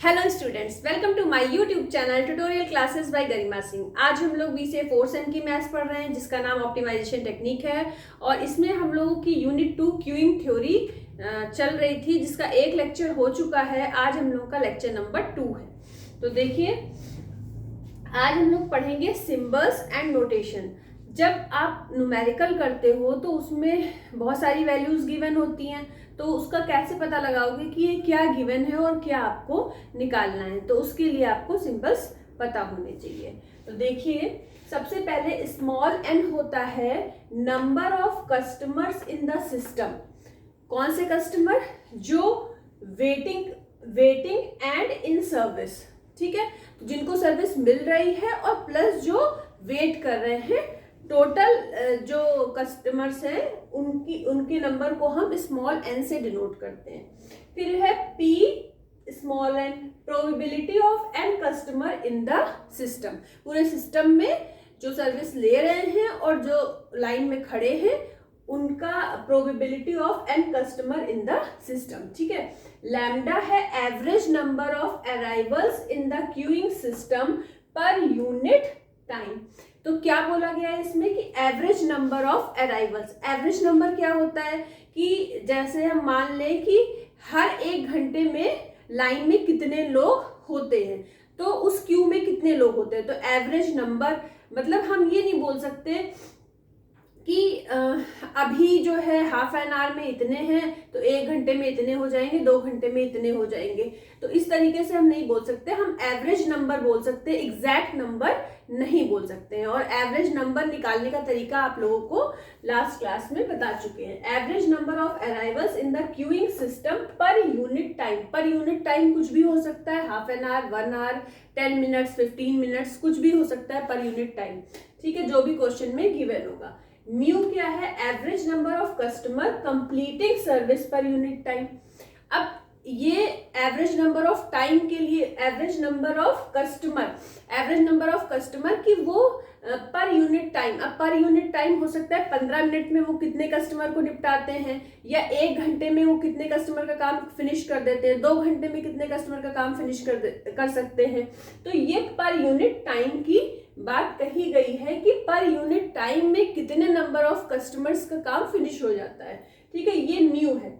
Hello students, welcome to my YouTube channel tutorial classes by Garima Singh. आज हम लोग B से 4 सेम की मैथ्स पढ़ रहे हैं जिसका नाम ऑप्टिमाइजेशन टेक्निक है और इसमें हम लोगों की यूनिट 2 क्यूइंग थ्योरी चल रही थी जिसका एक लेक्चर हो चुका है। आज हम लोगों का लेक्चर नंबर 2 है। तो देखिए, आज हम लोग पढ़ेंगे सिंबल्स एंड नोटेशन। जब आप न्यूमेरिकल करते हो तो उसमें बहुत सारी वैल्यूज गिवन होती हैं, तो उसका कैसे पता लगाओगे कि ये क्या गिवन है और क्या आपको निकालना है। तो उसके लिए आपको सिंबल्स पता होने चाहिए। तो देखिए, सबसे पहले स्मॉल एन होता है number of customers in the system. कौन से कस्टमर? जो वेटिंग एंड इन सर्विस, ठीक है, जिनको सर्विस मिल रही है और प्लस जो वेट कर रहे हैं। टोटल जो कस्टमर्स हैं उनके नंबर को हम स्मॉल एन से डिनोट करते हैं। फिर है P small N, probability of N customer in the system. पूरे सिस्टम में जो सर्विस ले रहे हैं और जो लाइन में खड़े हैं उनका probability of N customer in the system, ठीक है। लैम्डा है average number of arrivals in the queuing system per unit time. तो क्या बोला गया है इसमें कि average number of arrivals. Average number क्या होता है कि जैसे हम मान लें कि हर 1 घंटे में लाइन में कितने लोग होते हैं, तो उस क्यू में कितने लोग होते हैं। तो एवरेज नंबर मतलब हम ये नहीं बोल सकते कि अभी जो है हाफ एन आवर में इतने हैं तो 1 घंटे में इतने हो जाएंगे, 2 घंटे में इतने हो जाएंगे। तो इस तरीके से हम नहीं बोल सकते, हम एवरेज नंबर बोल सकते हैं, एग्जैक्ट नंबर नहीं बोल सकते हैं। और एवरेज नंबर निकालने का तरीका आप लोगों को लास्ट क्लास में बता चुके हैं। Average number of arrivals in the queuing system per unit time. Per unit time कुछ भी हो सकता है, half an hour, 1 hour, 10 minutes, 15 minutes, कुछ भी हो सकता है पर यूनिट टाइम, ठीक है, जो भी क्वेश्चन में गिवन होगा। म्यू क्या है? Average number of customer completing service पर यूनिट टाइम। अब ये एवरेज नंबर ऑफ टाइम के लिए एवरेज नंबर ऑफ कस्टमर की वो पर यूनिट टाइम। अब पर यूनिट टाइम हो सकता है 15 मिनट में वो कितने कस्टमर को निपटाते हैं, या 1 घंटे में वो कितने कस्टमर का काम फिनिश कर देते हैं, 2 घंटे में कितने कस्टमर का काम फिनिश कर सकते हैं। तो ये पर यूनिट टाइम की बात कही गई है कि पर यूनिट टाइम में कितने नंबर ऑफ कस्टमर्स का काम फिनिश हो जाता है, ठीक है, ये न्यू है।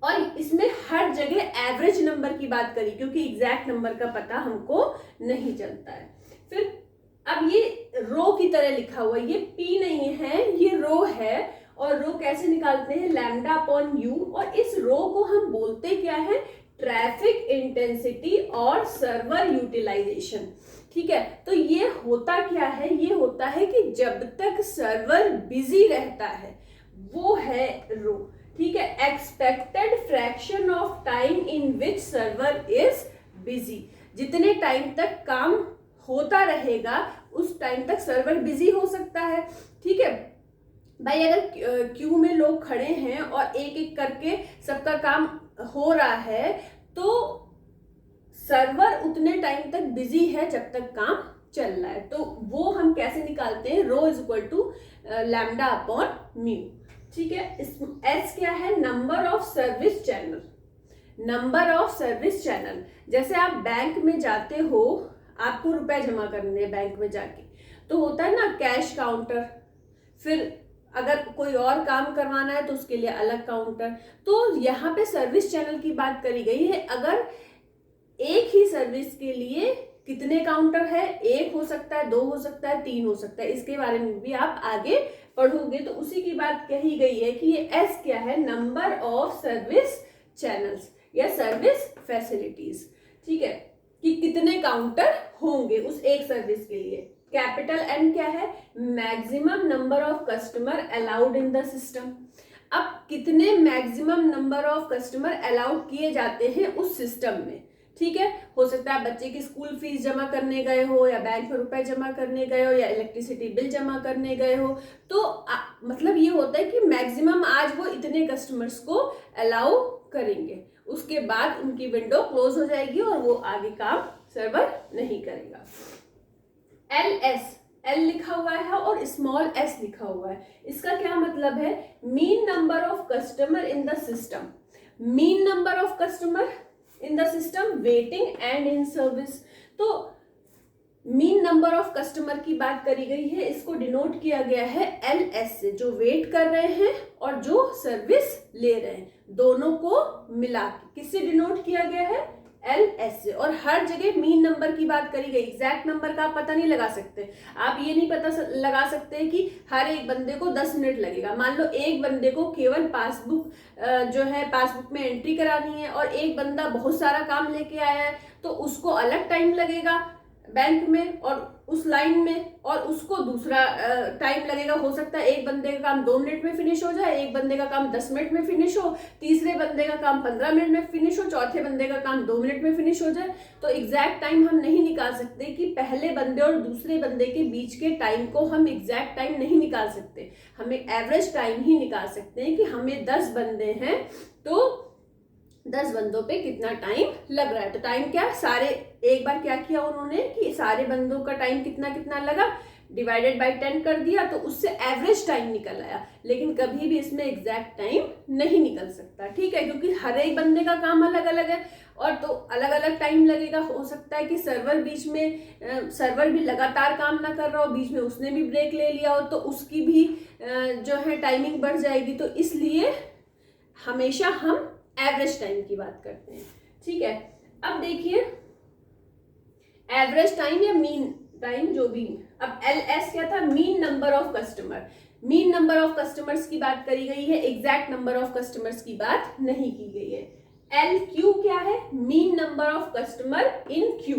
और इसमें हर जगह एवरेज नंबर की बात करी क्योंकि एग्जैक्ट नंबर का पता हमको नहीं चलता है। फिर अब ये रो की तरह लिखा हुआ, ये पी नहीं है, ये रो है। और रो कैसे निकालते हैं? Lambda upon you. और इस रो को हम बोलते क्या है? ट्रैफिक इंटेंसिटी और सर्वर यूटिलाइजेशन, ठीक है। तो ये होता क्या है? ये होता है कि जब तक सर्वर बिजी रहता है वो है रो, ठीक है। Expected fraction of time in which server is busy. जितने टाइम तक काम होता रहेगा उस टाइम तक सर्वर बिजी हो सकता है, ठीक है भाई। अगर क्यू में लोग खड़े हैं और एक एक करके सबका काम हो रहा है तो सर्वर उतने टाइम तक बिजी है जब तक काम चल रहा है। तो वो हम कैसे निकालते हैं? Rho is equal to lambda upon mu, ठीक है। एस क्या है? Number of service channel. Number of service channel, जैसे आप बैंक में जाते हो, आपको रुपए जमा करने हैं बैंक में जाके, तो होता है ना कैश काउंटर, फिर अगर कोई और काम करवाना है तो उसके लिए अलग काउंटर। तो यहाँ पे सर्विस चैनल की बात करी गई है। अगर एक ही सर्विस के लिए कितने काउंटर है? 1 हो सकता है, 2 हो सकता है, 3 हो सकता है। इसके बारे में भी आप आगे पढ़ोगे। तो उसी की बात कही गई है कि ये एस क्या है? नंबर ऑफ सर्विस चैनल्स या सर्विस फैसिलिटीज, ठीक है, कि कितने काउंटर होंगे उस एक सर्विस के लिए। कैपिटल एन क्या है? Maximum number of customer allowed in the system. अब कितने maximum number of customer allowed किए जाते हैं उस सिस्टम में, ठीक है। हो सकता है बच्चे की स्कूल फीस जमा करने गए हो, या बैंक में रुपए जमा करने गए हो, या इलेक्ट्रिसिटी बिल जमा करने गए हो। तो मतलब ये होता है कि मैक्सिमम आज वो इतने कस्टमर्स को अलाउ करेंगे, उसके बाद उनकी विंडो क्लोज हो जाएगी और वो आगे काम सर्वर नहीं करेगा। एल लिखा हुआ है और स्मॉल एस लिखा हुआ है। इसका क्या मतलब है? Mean number of customer in the system. Mean number of customer in the system, waiting and in service. तो मीन नंबर ऑफ कस्टमर की बात करी गई है, इसको डिनोट किया गया है LS से, जो वेट कर रहे हैं और जो सर्विस ले रहे हैं, दोनों को मिला के किससे डिनोट किया गया है, LS से। और हर जगह मीन नंबर की बात करी गई, एग्जैक्ट नंबर का आप पता नहीं लगा सकते। आप ये नहीं पता लगा सकते कि हर एक बंदे को 10 मिनट लगेगा। मान लो एक बंदे को केवल पासबुक जो है पासबुक में एंट्री करानी है और एक बंदा बहुत सारा काम लेके आया है, तो उसको अलग टाइम लगेगा बैंक में और उस लाइन में, और उसको दूसरा टाइम लगेगा। हो सकता है एक बंदे का काम 2 मिनट में फिनिश हो जाए, एक बंदे का काम 10 मिनट में फिनिश हो, तीसरे बंदे का काम 15 मिनट में फिनिश हो, चौथे बंदे का काम 2 मिनट में फिनिश हो जाए। तो एग्जैक्ट टाइम हम नहीं निकाल सकते कि पहले बंदे और दूसरे बंदे के बीच के टाइम को हम एग्जैक्ट टाइम नहीं निकाल सकते। हमें एवरेज टाइम ही निकाल सकते हैं कि हमें 10 बंदे हैं तो 10 बंदों पे कितना टाइम लग रहा है। तो टाइम क्या, सारे एक बार क्या किया उन्होंने कि सारे बंदों का टाइम कितना कितना लगा, डिवाइडेड बाय 10 कर दिया, तो उससे एवरेज टाइम निकल आया। लेकिन कभी भी इसमें एग्जैक्ट टाइम नहीं निकल सकता, ठीक है, क्योंकि हर एक बंदे का काम अलग अलग है और तो अलग अलग टाइम लगेगा। हो सकता है कि सर्वर बीच में सर्वर भी लगातार काम ना कर रहा हो, बीच में उसने भी ब्रेक ले लिया हो, तो उसकी भी जो है टाइमिंग बढ़ जाएगी। तो इसलिए हमेशा हम एवरेज टाइम की बात करते हैं, ठीक है। अब देखिए एवरेज टाइम या मीन टाइम जो भी, अब LS क्या था, mean number of customer. Mean number of customers की बात करी गई है, एग्जैक्ट नंबर ऑफ कस्टमर्स की बात नहीं की गई है। LQ क्या है, mean number of customer in Q,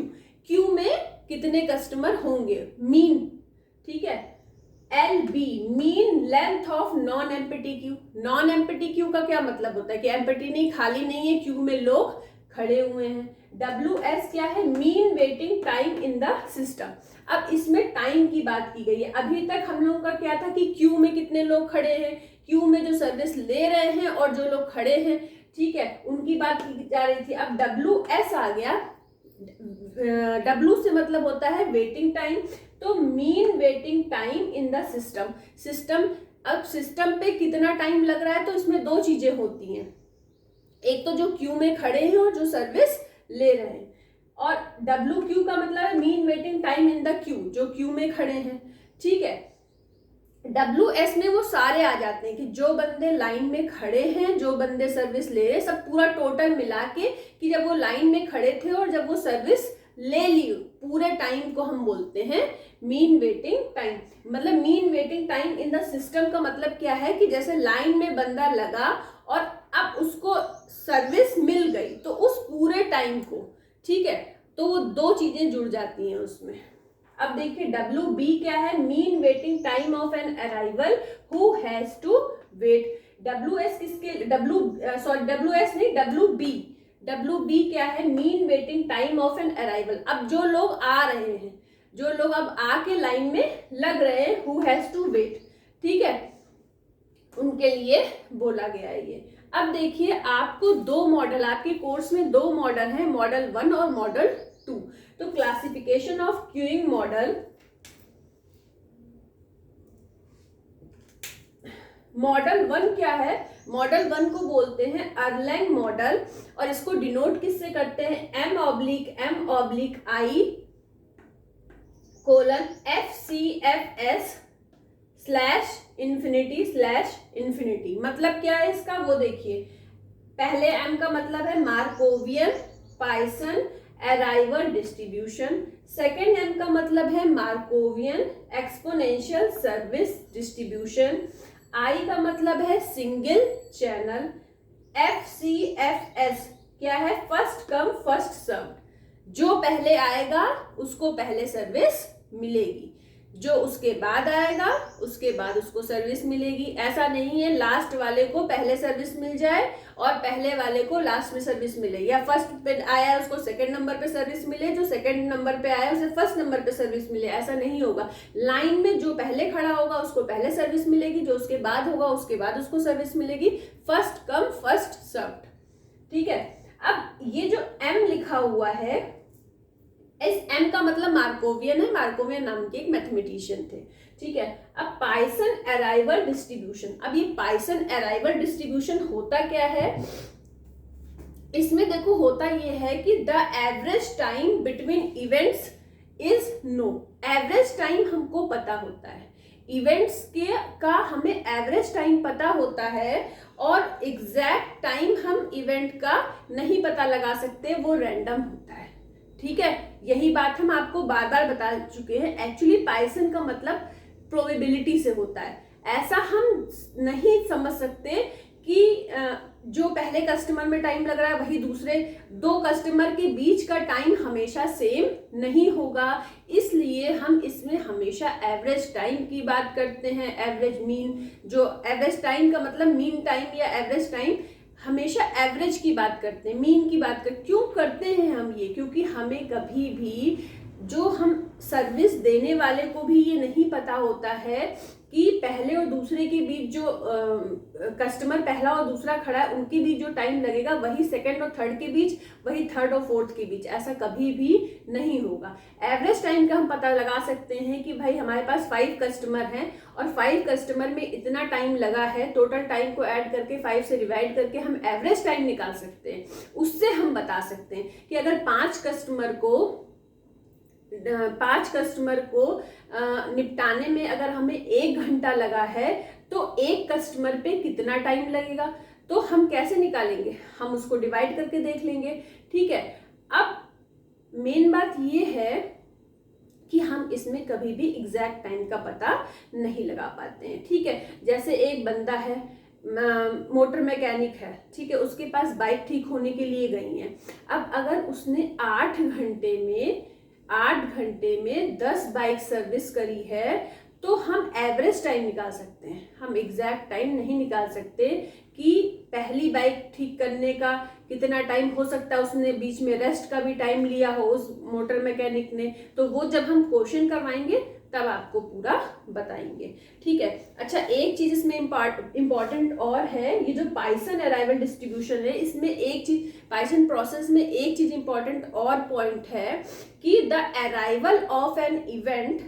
Q में कितने कस्टमर होंगे, मीन, ठीक है। LB mean length of non empty Q. Non empty Q का क्या मतलब होता है कि एम्प्टी नहीं, खाली नहीं है, क्यू में लोग खड़े हुए हैं। WS क्या है, mean waiting time in the system. अब इसमें टाइम की बात की गई है। अभी तक हम लोगों का क्या था कि क्यू में कितने लोग खड़े हैं, क्यू में जो सर्विस ले रहे हैं और जो लोग खड़े हैं, ठीक है, उनकी बात की जा रही थी। अब WS आ गया, W से मतलब होता है वेटिंग टाइम, तो mean waiting time in the system. System, अब सिस्टम पे कितना टाइम लग रहा है, तो इसमें दो चीजें होती हैं, एक तो जो क्यू में खड़े हैं और जो सर्विस ले रहे हैं, और WQ का मतलब है mean waiting time in the Q, जो क्यू में खड़े हैं, ठीक है। WS में वो सारे आ जाते हैं कि जो बंदे लाइन में खड़े हैं, जो बंदे सर्विस ले रहे हैं, सब पूरा टोटल मिला के कि जब वो लाइन में खड़े थे और जब वो सर्विस ले ली, पूरे टाइम को हम बोलते हैं मीन वेटिंग टाइम। मतलब mean waiting time in the system का मतलब क्या है कि जैसे लाइन में बंदा लगा और अब उसको सर्विस मिल गई, तो उस पूरे टाइम को, ठीक है, तो वो दो चीजें जुड़ जाती हैं उसमें। अब देखिए WB क्या है, mean waiting time of an arrival who has to wait. WS किसके, WS नहीं, WB क्या है, mean waiting time of an arrival. अब जो लोग आ रहे हैं, जो लोग अब आके लाइन में लग रहे हैं, हु हैज टू वेट, ठीक है, उनके लिए बोला गया है ये। अब देखिए आपको दो मॉडल, आपके कोर्स में दो मॉडल हैं, मॉडल 1 और मॉडल 2। तो classification of queuing model, model 1 क्या है, मॉडल 1 को बोलते हैं अर्लैंग मॉडल, और इसको डिनोट किससे करते हैं, M/I:/FCFS/infinity/infinity। मतलब क्या है इसका, वो देखिए, पहले M का मतलब है Markovian पाइसन arrival distribution, second M का मतलब है Markovian exponential service distribution, I का मतलब है सिंगल चैनल, FCFS क्या है, फर्स्ट कम फर्स्ट सर्व, जो पहले आएगा उसको पहले सर्विस मिलेगी, जो उसके बाद आएगा उसके बाद उसको सर्विस मिलेगी। ऐसा नहीं है लास्ट वाले को पहले सर्विस मिल जाए और पहले वाले को लास्ट में सर्विस मिले, या फर्स्ट पे आया है उसको सेकंड नंबर पे सर्विस मिले, जो सेकंड नंबर पे आया उसे फर्स्ट नंबर पे सर्विस मिले, ऐसा नहीं होगा। लाइन में जो पहले खड़ा होगा उसको पहले सर्विस मिलेगी, जो उसके बाद होगा उसके बाद उसको सर्विस मिलेगी, फर्स्ट कम फर्स्ट सर्व्ड, ठीक है। अब ये जो M लिखा हुआ है, इस M का मतलब मार्कोवियन है, मार्कोवियन नाम के एक मैथमेटिशियन थे, ठीक है। अब पाइसन अराइवल डिस्ट्रीब्यूशन, अब ये पाइसन अराइवल डिस्ट्रीब्यूशन होता क्या है, इसमें देखो होता ये है कि the average time between events is known. Average time हमको पता होता है, इवेंट्स के का हमें एवरेज टाइम पता होता है, और एग्जैक्ट टाइम हम इवेंट का नहीं पता लगा सकते, वो रैंडम होता है। ठीक है, यही बात हम आपको बार बार बता चुके हैं। एक्चुअली पाइथन का मतलब प्रोबेबिलिटी से होता है। ऐसा हम नहीं समझ सकते कि जो पहले कस्टमर में टाइम लग रहा है वही दूसरे दो कस्टमर के बीच का टाइम हमेशा सेम नहीं होगा, इसलिए हम इसमें हमेशा एवरेज टाइम की बात करते हैं। एवरेज मीन, जो एवरेज टाइम का मतलब मीन टाइम या एवरेज टाइम, हमेशा एवरेज की बात करते हैं, मीन की बात करते। क्यों करते हैं हम ये? क्योंकि हमें कभी भी जो हम सर्विस देने वाले को भी ये नहीं पता होता है कि पहले और दूसरे के बीच जो कस्टमर पहला और दूसरा खड़ा है उनके बीच जो टाइम लगेगा वही सेकंड और थर्ड के बीच, वही थर्ड और फोर्थ के बीच, ऐसा कभी भी नहीं होगा। एवरेज टाइम का हम पता लगा सकते हैं कि भाई हमारे पास 5 कस्टमर हैं और 5 कस्टमर में इतना टाइम लगा है, टोटल टाइम को ऐड करके 5 से डिवाइड करके हम एवरेज टाइम निकाल सकते हैं। उससे हम बता सकते हैं कि अगर 5 कस्टमर को निपटाने में अगर हमें 1 घंटा लगा है तो 1 कस्टमर पे कितना टाइम लगेगा, तो हम कैसे निकालेंगे? हम उसको डिवाइड करके देख लेंगे। ठीक है, अब मेन बात ये है कि हम इसमें कभी भी एग्जैक्ट टाइम का पता नहीं लगा पाते हैं। ठीक है, जैसे एक बंदा है, मोटर मैकेनिक है, ठीक है, उसके पास बाइक ठीक होने के लिए गई है। अब अगर उसने 8 घंटे में 10 बाइक सर्विस करी है तो हम एवरेज टाइम निकाल सकते हैं, हम एग्जैक्ट टाइम नहीं निकाल सकते कि पहली बाइक ठीक करने का कितना टाइम हो सकता है, उसने बीच में रेस्ट का भी टाइम लिया हो उस मोटर मैकेनिक ने, तो वो जब हम क्वेश्चन करवाएंगे तब आपको पूरा बताएंगे। ठीक है, अच्छा एक चीज इसमें इम्पॉर्टेंट और है, ये जो पाइथन अराइवल डिस्ट्रीब्यूशन है, इसमें एक चीज, पाइथन प्रोसेस में एक चीज इम्पॉर्टेंट और पॉइंट है कि the arrival of an event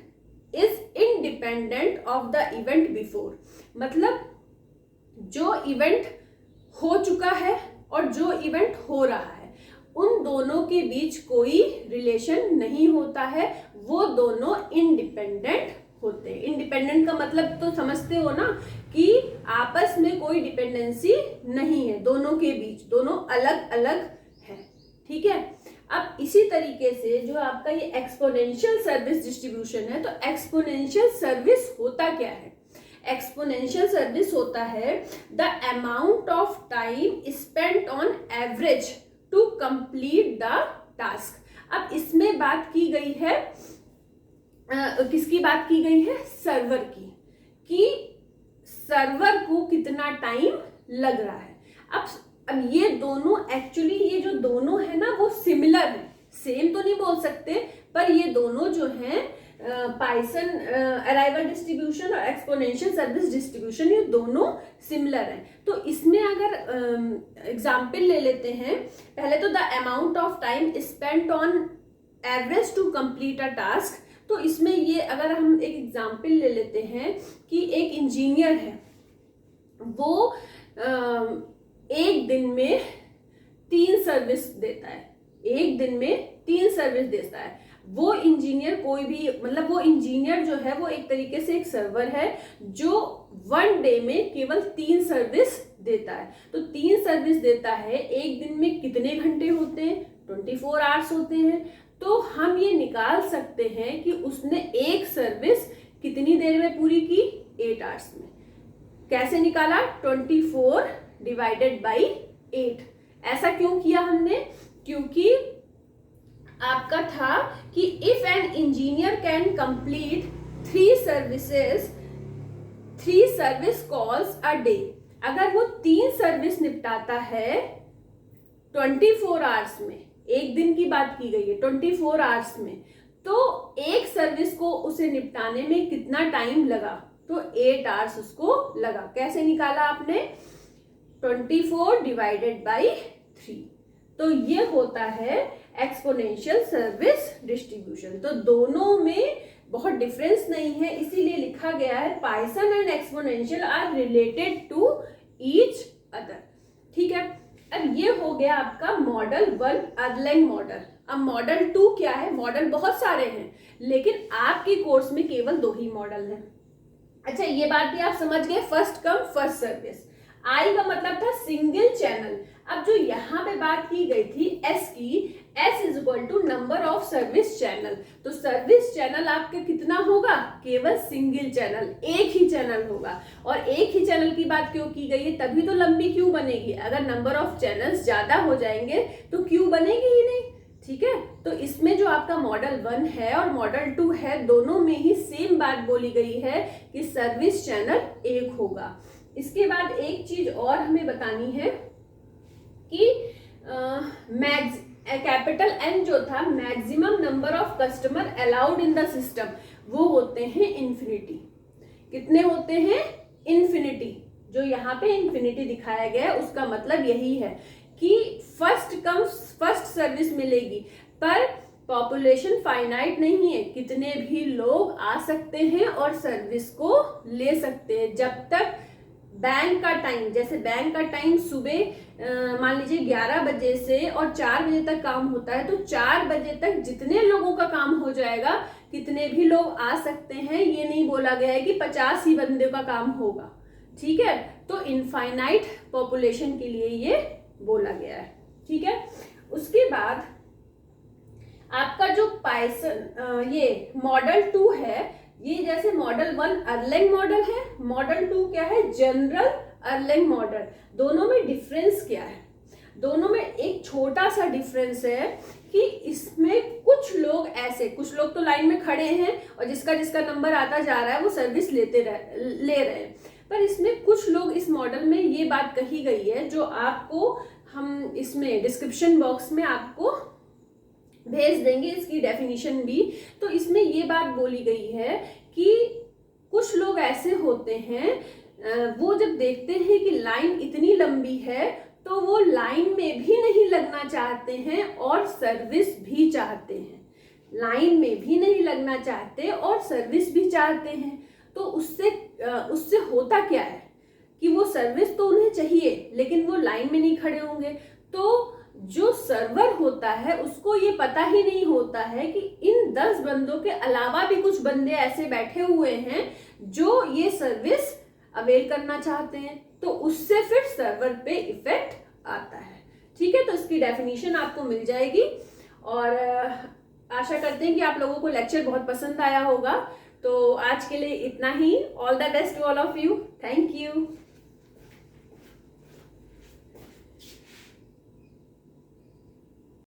is independent of the event before. मतलब जो इवेंट हो चुका है और जो इवेंट हो रहा है, उन दोनों के बीच कोई रिलेशन नहीं होता है, वो दोनों इंडिपेंडेंट होते हैं। इंडिपेंडेंट का मतलब तो समझते हो ना कि आपस में कोई डिपेंडेंसी नहीं है दोनों के बीच, दोनों अलग अलग हैं। ठीक है, अब इसी तरीके से जो आपका ये एक्सपोनेंशियल सर्विस डिस्ट्रीब्यूशन है, तो एक्सपोनेंशियल सर्विस होता क्या है? एक्सपोनेंशियल सर्विस होता है the amount of time spent on average to complete the task. अब इसमें बात की गई है किसकी बात की गई है? सर्वर की, कि सर्वर को कितना टाइम लग रहा है। अब ये दोनों एक्चुअली, ये जो दोनों है ना वो सिमिलर है, सेम तो नहीं बोल सकते, पर ये दोनों जो हैं पाइथन अराइवल डिस्ट्रीब्यूशन और एक्सपोनेंशियल सर्विस डिस्ट्रीब्यूशन, ये दोनों सिमिलर हैं। तो इसमें अगर एग्जाम्पल ले लेते हैं, पहले तो the amount of time spent on average to complete a task, तो इसमें ये अगर हम एक एग्जाम्पल ले लेते हैं कि एक इंजीनियर है, वो एक दिन में 3 सर्विस देता है, एक दिन में 3 सर्विस देता है। वो इंजीनियर कोई भी, मतलब वो इंजीनियर जो है वो एक तरीके से एक सर्वर है जो 1 डे में केवल 3 सर्विस देता है। तो 3 सर्विस देता है, एक दिन में कितने घंटे होते हैं? 24 आवर्स होते हैं। तो हम ये निकाल सकते हैं कि उसने एक सर्विस कितनी देर में पूरी की? 8 आवर्स में। कैसे निकाला? 24 डिवाइडेड बाई 8। ऐसा क्यों किया हमने? क्योंकि आपका था कि if an engineer can complete 3 service calls a day, अगर वो 3 सर्विस निपटाता है 24 आवर्स में, एक दिन की बात की गई है 24 आवर्स में, तो एक सर्विस को उसे निपटाने में कितना टाइम लगा? तो 8 आवर्स उसको लगा। कैसे निकाला आपने? 24 डिवाइडेड बाई 3। तो ये होता है एक्सपोनेंशियल सर्विस डिस्ट्रीब्यूशन। तो दोनों में बहुत डिफरेंस नहीं है, इसीलिए लिखा गया है Poisson and exponential are related to each other. ठीक है, अब ये हो गया आपका मॉडल 1 अर्लैंग मॉडल। अब मॉडल 2 क्या है? मॉडल बहुत सारे हैं, लेकिन आपकी कोर्स में केवल 2 ही मॉडल हैं। अच्छा, ये बात भी आप समझ गए, फर्स्ट कम फर्स्ट सर्विस। आई का मतलब था सिंगल चैनल। अब जो यहाँ पे बात की गई थी एस की, S is equal to number of service channel. तो सर्विस चैनल आपके कितना होगा? केवल सिंगल चैनल, एक ही चैनल होगा। और एक ही चैनल की बात क्यों की गई है? तभी तो लंबी क्यू बनेगी। अगर नंबर ऑफ चैनल्स ज्यादा हो जाएंगे तो क्यू बनेगी ही नहीं। ठीक है, तो इसमें जो आपका मॉडल 1 है और मॉडल 2 है, दोनों में ही सेम बात बोली गई है कि सर्विस चैनल एक होगा। इसके बाद एक चीज और हमें बतानी है कि कैपिटल एन जो था, maximum number of customer allowed in the system, वो होते हैं इन्फिनिटी। कितने होते हैं? इन्फिनिटी। जो यहाँ पे इन्फिनिटी दिखाया गया है उसका मतलब यही है कि फर्स्ट कम फर्स्ट सर्विस मिलेगी, पर पॉपुलेशन फाइनाइट नहीं है, कितने भी लोग आ सकते हैं और सर्विस को ले सकते हैं। जब तक बैंक का टाइम, जैसे बैंक का टाइम सुबह मान लीजिए 11 बजे से और 4 बजे तक काम होता है, तो 4 बजे तक जितने लोगों का काम हो जाएगा, कितने भी लोग आ सकते हैं, ये नहीं बोला गया है कि 50 ही बंदे का काम होगा। ठीक है, तो इनफाइनाइट पॉपुलेशन के लिए ये बोला गया है। ठीक है, उसके बाद आपका जो पाइथन ये मॉडल 2 है, ये जैसे मॉडल 1 अर्लैंग मॉडल है, मॉडल 2 क्या है? General Erlang model. दोनों में डिफरेंस क्या है? दोनों में एक छोटा सा डिफरेंस है कि इसमें कुछ लोग ऐसे, कुछ लोग तो लाइन में खड़े हैं और जिसका जिसका नंबर आता जा रहा है वो सर्विस ले रहे हैं, पर इसमें कुछ लोग, इस मॉडल में ये बात कही गई है जो आपको हम इसमें डिस्क्रिप्शन बॉक्स में आपको भेज देंगे, इसकी डेफिनेशन भी। तो इसमें ये बात बोली गई है कि कुछ लोग ऐसे होते हैं, वो जब देखते हैं कि लाइन इतनी लंबी है तो वो लाइन में भी नहीं लगना चाहते हैं और सर्विस भी चाहते हैं। लाइन में भी नहीं लगना चाहते और सर्विस भी चाहते हैं। तो उससे होता क्या है कि वो सर्विस तो उन्हें चाहिए, लेकिन वो लाइन में नहीं खड़े होंगे। तो जो सर्वर होता है उसको ये पता ही नहीं होता है कि इन 10 बंदों के अलावा भी कुछ बंदे ऐसे बैठे हुए हैं जो ये सर्विस अवेल करना चाहते हैं, तो उससे फिर सर्वर पे इफेक्ट आता है। ठीक है, तो इसकी डेफिनेशन आपको मिल जाएगी और आशा करते हैं कि आप लोगों को लेक्चर बहुत पसंद आया होगा। तो आज के लिए इतना ही। All the best to all of you. Thank you.